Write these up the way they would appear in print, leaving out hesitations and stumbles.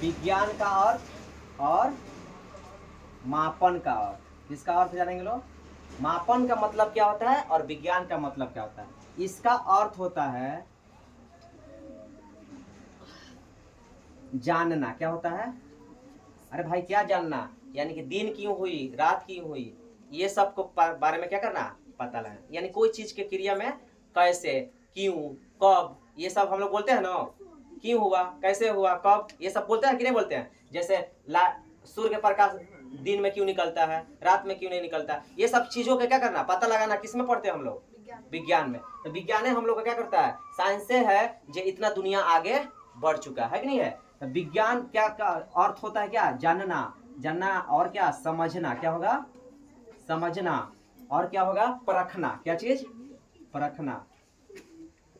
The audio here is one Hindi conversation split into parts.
विज्ञान का अर्थ और मापन का अर्थ। इसका अर्थ जानेंगे लोग। मापन का मतलब क्या होता है और विज्ञान का मतलब क्या होता है। इसका अर्थ होता है जानना। क्या होता है? अरे भाई क्या जानना, यानी कि दिन क्यों हुई, रात क्यों हुई, ये सब को बारे में क्या करना, पता लगाना। यानी कोई चीज के क्रिया में कैसे, क्यों, कब, ये सब हम लोग बोलते हैं ना। क्यों हुआ, कैसे हुआ, कब, ये सब बोलते हैं कि नहीं बोलते हैं। जैसे सूर्य के प्रकाश दिन में क्यों निकलता है, रात में क्यों नहीं निकलता, ये सब चीजों का क्या करना, पता लगाना। किस में पढ़ते हैं हम लोग? विज्ञान में। तो विज्ञान हम लोग का क्या करता है, साइंस से है जो इतना दुनिया आगे बढ़ चुका है कि नहीं है। तो विज्ञान क्या का अर्थ होता है, क्या, जानना। जानना और क्या, समझना। क्या होगा, समझना। और क्या होगा, परखना। क्या चीज, परखना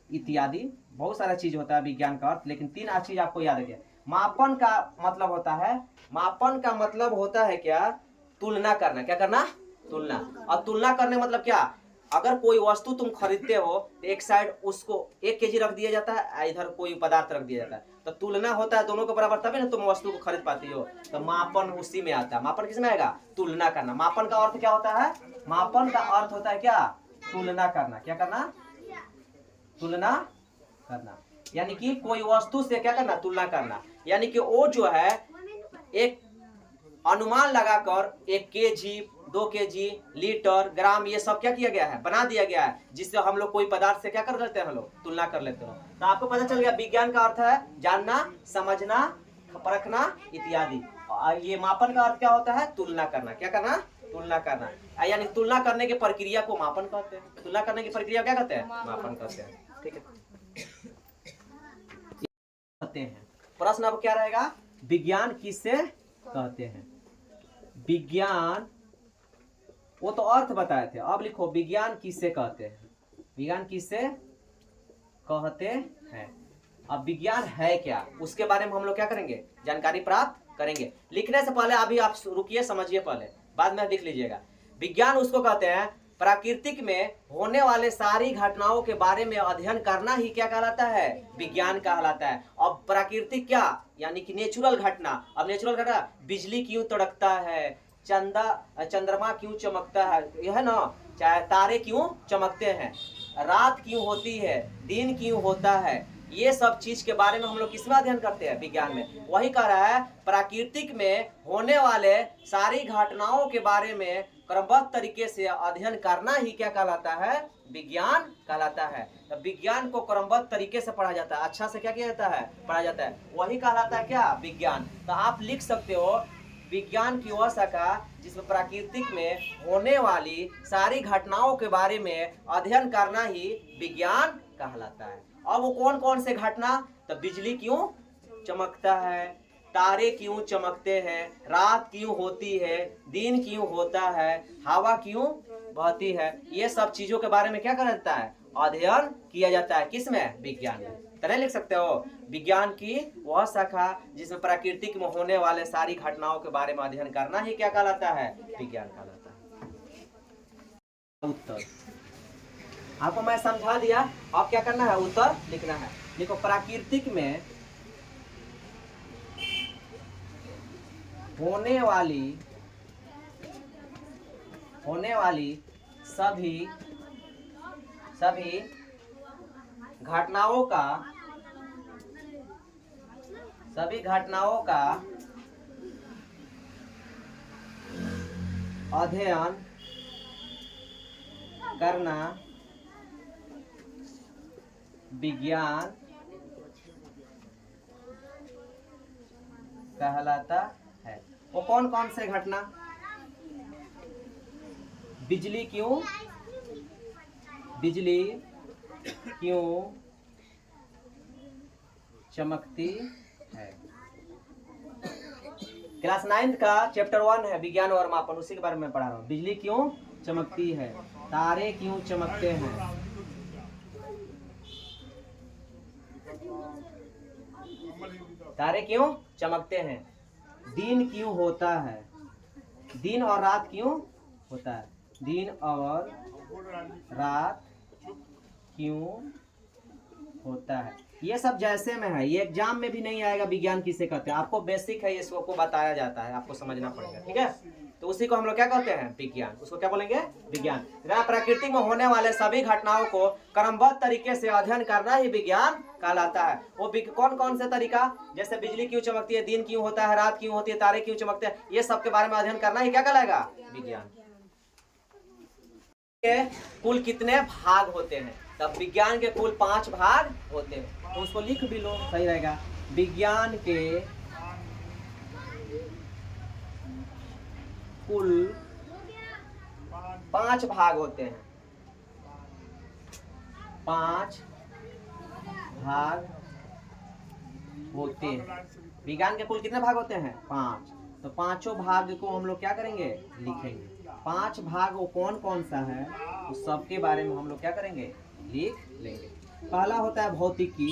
इत्यादि। बहुत सारा चीज होता है विज्ञान का अर्थ, लेकिन 3 चीज आपको याद रखिए। मापन का मतलब होता है, मापन का मतलब होता है क्या, तुलना करना। क्या करना, तुलना। और तुलना करने मतलब क्या, अगर कोई वस्तु तुम खरीदते हो तो एक साइड उसको 1 केजी रख दिया जाता है, इधर कोई पदार्थ रख दिया जाता है, तो तुलना होता है दोनों के बराबर, तभी ना तुम वस्तु को खरीद पाती हो। तो मापन उसी में आता है। मापन किस में आएगा, तुलना करना। मापन का अर्थ क्या होता है, मापन का अर्थ होता है क्या, तुलना करना। क्या करना, तुलना करना। यानी कि कोई वस्तु से क्या करना, तुलना करना। यानी कि वो जो है एक अनुमान लगाकर 1 केजी, 2 केजी, लीटर, ग्राम, ये सब क्या किया गया है, बना दिया गया है, जिससे हम लोग कोई पदार्थ से क्या कर लेते हैं, हम लोग तुलना कर लेते हैं। तो आपको पता चल गया विज्ञान का अर्थ है जानना, समझना, परखना इत्यादि। ये मापन का अर्थ क्या होता है, तुलना करना। क्या करना, तुलना करना। यानी तुलना करने की प्रक्रिया को मापन कहते हैं। तुलना करने की प्रक्रिया क्या कहते हैं, मापन कहते हैं। ठीक है, कहते हैं। प्रश्न अब क्या रहेगा, विज्ञान किससे कहते हैं। विज्ञान, वो तो अर्थ बताए थे, अब लिखो विज्ञान किससे कहते हैं। विज्ञान किससे कहते हैं। अब विज्ञान है क्या, उसके बारे में हम लोग क्या करेंगे, जानकारी प्राप्त करेंगे। लिखने से पहले अभी आप रुकिए, समझिए पहले, बाद में लिख लीजिएगा। विज्ञान उसको कहते हैं, प्राकृतिक में होने वाले सारी घटनाओं के बारे में अध्ययन करना ही क्या कहलाता है, विज्ञान कहलाता है। अब प्राकृतिक क्या, यानी कि नेचुरल घटना। अब नेचुरल घटना, बिजली क्यों तड़कता है, चंद्रमा क्यों चमकता है, यह है ना, चाहे तारे क्यों चमकते हैं, रात क्यों होती है, दिन क्यों होता है, ये सब चीज के बारे में हम लोग किसमें अध्ययन करते हैं, विज्ञान में। वही कह रहा है, प्राकृतिक में होने वाले सारी घटनाओं के बारे में क्रमबद्ध तरीके से अध्ययन करना ही क्या कहलाता है, विज्ञान कहलाता है। तो विज्ञान को क्रमबद्ध तरीके से पढ़ा जाता है, अच्छा से क्या किया जाता है, पढ़ा जाता है, वही कहलाता है क्या, विज्ञान। तो आप लिख सकते हो, विज्ञान की वह शाखा जिसमें प्राकृतिक में होने वाली सारी घटनाओं के बारे में अध्ययन करना ही विज्ञान कहलाता है। अब वो कौन कौन से घटना, तो बिजली क्यों चमकता है, तारे क्यों चमकते हैं, रात क्यों होती है, दिन क्यों होता है, हवा क्यों बहती है, ये सब चीजों के बारे में क्या करता है, अध्ययन किया जाता है। किसमें, विज्ञान में। तो नहीं लिख सकते हो, विज्ञान की वह शाखा जिसमें प्राकृतिक में होने वाले सारी घटनाओं के बारे में अध्ययन करना ही क्या कहलाता है, विज्ञान कहलाता है। उत्तर आपको मैं समझा दिया, अब क्या करना है, उत्तर लिखना है। देखो, प्राकृतिक में होने वाली सभी घटनाओं का अध्ययन करना विज्ञान कहलाता है। वो कौन कौन से घटना, बिजली क्यों चमकती है। क्लास 9 का चैप्टर 1 है विज्ञान और मापन, उसी के बारे में पढ़ा रहा हूँ। बिजली क्यों चमकती है, तारे क्यों चमकते हैं, तारे क्यों चमकते हैं, दिन क्यों होता है, दिन और रात क्यों होता है, दिन और रात क्यों होता है, ये सब जैसे में है, ये एग्जाम में भी नहीं आएगा विज्ञान किसे कहते हैं, आपको बेसिक है, इसको को बताया जाता है, आपको समझना पड़ेगा, ठीक है। तो उसी को हम लोग क्या कहते हैं, विज्ञान, उसको क्या बोलेंगे, विज्ञान। प्रकृति में होने वाले सभी घटनाओं को क्रमबद्ध तरीके से अध्ययन करना ही विज्ञान कहलाता है। वो कौन कौन से तरीका, जैसे बिजली क्यों चमकती है, दिन क्यों होता है, रात क्यों होती है, तारे क्यों चमकते हैं, ये सब के बारे में अध्ययन करना ही क्या कहलाएगा, विज्ञान। कुल कितने भाग होते हैं, तब विज्ञान के कुल 5 भाग होते हैं, तो उसको लिख भी लो, सही रहेगा। विज्ञान के कुल 5 भाग होते हैं, 5 भाग होते हैं। विज्ञान के कुल कितने भाग होते हैं, 5। तो पांचों भाग को हम लोग क्या करेंगे, लिखेंगे। 5 भाग वो कौन कौन सा है, उस सबके बारे में हम लोग क्या करेंगे, लिख लेंगे। पहला होता है भौतिकी,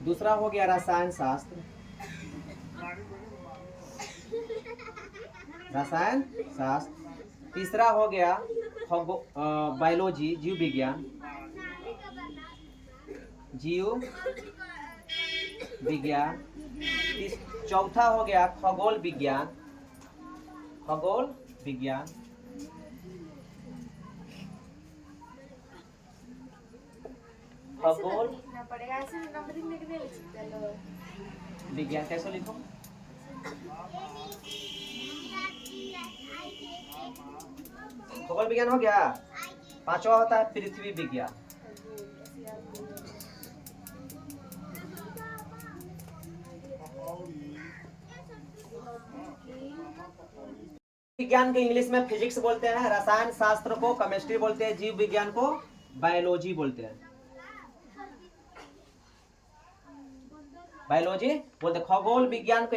दूसरा हो गया रसायन शास्त्र, रसायन शास्त्र, तीसरा हो गया बायोलॉजी, जीव विज्ञान, जीव विज्ञान, चौथा हो गया खगोल विज्ञान, खगोल विज्ञान, खगोल विज्ञान, कैसे लिखो, खगोल विज्ञान हो गया। पांचवा होता है पृथ्वी विज्ञान, विज्ञान को इंग्लिश में फिजिक्स बोलते हैं, रसायन शास्त्र को केमिस्ट्री बोलते हैं, जीव विज्ञान को बायोलॉजी बोलते हैं, बायोलॉजी बोलते हैं। खगोल विज्ञान को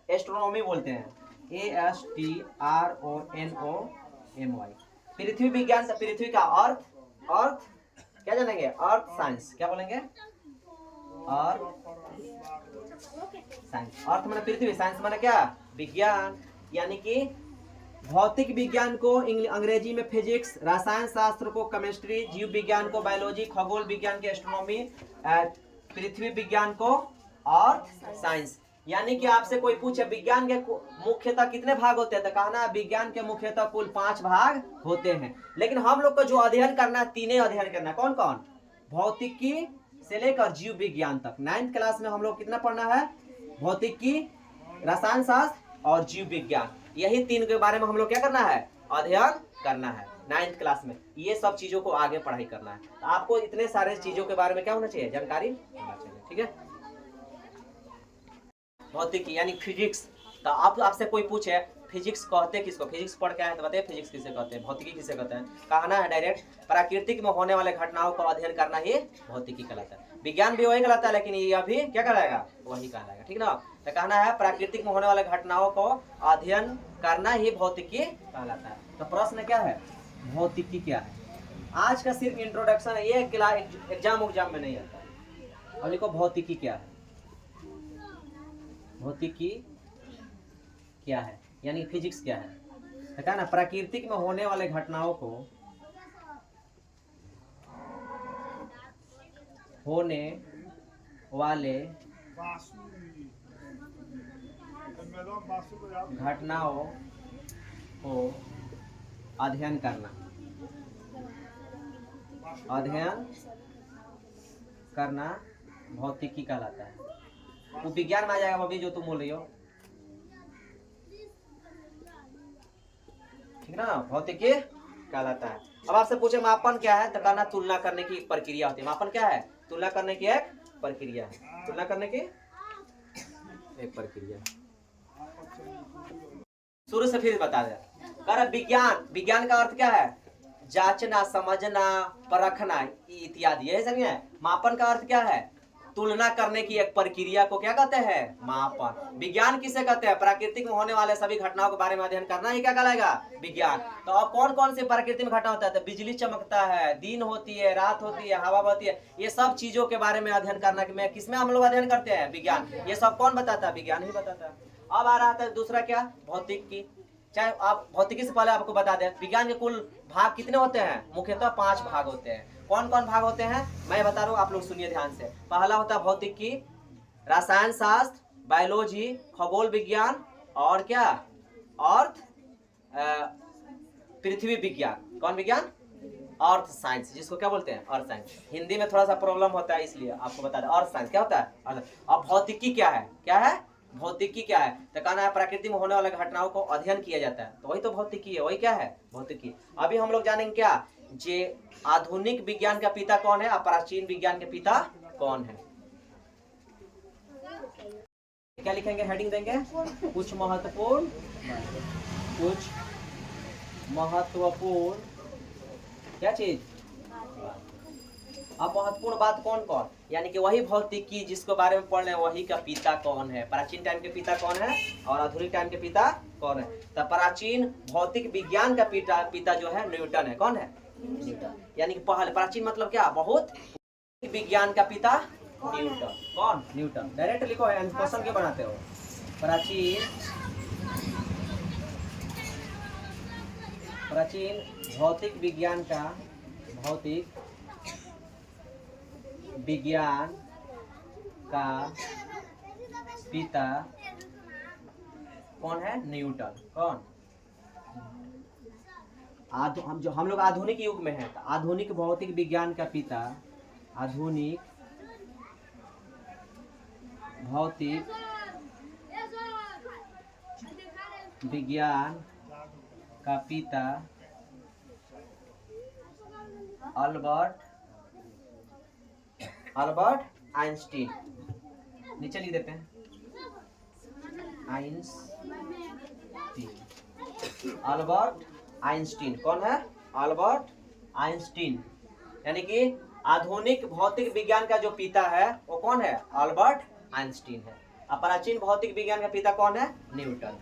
एस्ट्रोनॉमी बोलते हैं, ASTRONOMY। पृथ्वी विज्ञान से पृथ्वी का अर्थ क्या जानेंगे, अर्थ साइंस, क्या बोलेंगे, अर्थ साइंस। अर्थ माने पृथ्वी, साइंस माने क्या, विज्ञान। यानी कि भौतिक विज्ञान को अंग्रेजी में फिजिक्स, रसायन शास्त्र को केमिस्ट्री, जीव विज्ञान को बायोलॉजी, खगोल विज्ञान के एस्ट्रोनॉमी, पृथ्वी विज्ञान को अर्थ साइंस। यानी कि आपसे कोई पूछे विज्ञान के मुख्यतः कितने भाग होते हैं, तो कहना विज्ञान के मुख्यतः कुल 5 भाग होते हैं। लेकिन हम लोग को जो अध्ययन करना है, 3 अध्ययन करना है, कौन कौन, भौतिकी से लेकर जीव विज्ञान तक। 9th क्लास में हम लोग कितना पढ़ना है, भौतिकी, रसायन शास्त्र और जीव विज्ञान, यही 3 के बारे में हम लोग क्या करना है, अध्ययन करना है 9th क्लास में। ये सब चीजों को आगे पढ़ाई करना है, तो आपको इतने सारे चीजों के बारे में क्या होना चाहिए, जानकारी होना चाहिए, ठीक है। भौतिकी यानी फिजिक्स, तो आपसे कोई पूछे फिजिक्स कहते किसको, फिजिक्स पढ़ के आए तो बताइए फिजिक्स किसे कहते हैं, भौतिकी किसे कहते हैं। कहना है डायरेक्ट, प्राकृतिक में होने वाले घटनाओं को अध्ययन करना ही भौतिकी कहलाता है। विज्ञान भी वही कहलाता है, लेकिन ये अभी क्या कहलाएगा, वही कहलाएगा, ठीक ना। तो कहना है प्राकृतिक में होने वाले घटनाओं को अध्ययन करना ही भौतिकी कहलाता है। तो प्रश्न क्या है, भौतिकी क्या है। आज का सिर्फ इंट्रोडक्शन है, ये एग्जाम में नहीं आता है। अब लिखो भौतिकी क्या है, भौतिकी क्या है, यानी फिजिक्स क्या है। तो कहना प्राकृतिक में होने वाले घटनाओं को होने वाले घटनाओं को अध्ययन करना, अध्ययन करना भौतिकी कहलाता है। वो विज्ञान में आ जाएगा अभी जो तुम बोल रही हो, ठीक ना, भौतिकी कहलाता है। अब आपसे पूछे मापन क्या है, तो कहना तुलना करने की प्रक्रिया होती है। मापन क्या है, तुलना करने की एक प्रक्रिया है, तुलना करने की एक प्रक्रिया। शुरू से फिर बता दे, कर विज्ञान, विज्ञान का अर्थ क्या है, जांचना, समझना, परखना इत्यादि, यही समझे। मापन का अर्थ क्या है, तुलना करने की एक प्रक्रिया को क्या कहते हैं, मापन। विज्ञान किसे कहते हैं, प्राकृतिक में होने वाले सभी घटनाओं के बारे में अध्ययन करना ही क्या कहलाएगा, विज्ञान। तो अब कौन कौन सी प्राकृतिक में घटना होता है, तो बिजली चमकता है, दिन होती है, रात होती है, हवा बहती है, ये सब चीजों के बारे में अध्ययन करना कि मैं किसमें हम लोग अध्ययन करते हैं, विज्ञान। ये सब कौन बताता है, विज्ञान ही बताता है। अब आ रहा था दूसरा क्या, भौतिकी। चाहे आप भौतिकी से पहले आपको बता दें, विज्ञान के कुल भाग कितने होते हैं, मुख्यतः 5 भाग होते हैं। कौन कौन भाग होते हैं मैं बता रहा हूँ, आप लोग सुनिए ध्यान से। पहला होता है भौतिकी, रसायन शास्त्र, बायोलॉजी, खगोल विज्ञान और क्या अर्थ पृथ्वी विज्ञान। कौन विज्ञान? अर्थ साइंस, जिसको क्या बोलते हैं अर्थ साइंस। हिंदी में थोड़ा सा प्रॉब्लम होता है इसलिए आपको बता दें। अर्थ साइंस क्या होता है। अब भौतिकी क्या है? क्या है भौतिकी? क्या है तो कहना है प्रकृति में होने वाले घटनाओं को अध्ययन किया जाता है, तो वही तो भौतिकी है। वही क्या है भौतिकी। अभी हम लोग जानेंगे क्या जे आधुनिक विज्ञान का पिता कौन है और प्राचीन विज्ञान के पिता कौन है। क्या लिखेंगे, हेडिंग देंगे कुछ महत्वपूर्ण क्या चीज। अब महत्वपूर्ण बात कौन कौन, यानी कि वही भौतिकी जिसके बारे में पढ़ रहे हैं वही का पिता कौन है। प्राचीन टाइम के पिता कौन है और आधुनिक टाइम के पिता कौन है। तो प्राचीन भौतिक विज्ञान का पिता जो है न्यूटन है। कौन है? न्यूटन। यानी कि पहले प्राचीन मतलब क्या, बहुत विज्ञान का पिता न्यूटन। कौन? न्यूटन। डायरेक्ट लिखो, क्वेश्चन क्यों बनाते हो। प्राचीन भौतिक विज्ञान का पिता कौन है? न्यूटन। कौन? हम लोग आधुनिक युग में हैं, तो आधुनिक भौतिक विज्ञान का पिता, आधुनिक भौतिक विज्ञान का पिता अल्बर्ट आइंस्टीन। नीचे लिख देते हैं अल्बर्ट आइंस्टीन। कौन है? Albert Einstein. यानी कि आधुनिक भौतिक विज्ञान का जो पिता है वो कौन है? अल्बर्ट आइंस्टीन है। और प्राचीन भौतिक विज्ञान का पिता कौन है? न्यूटन।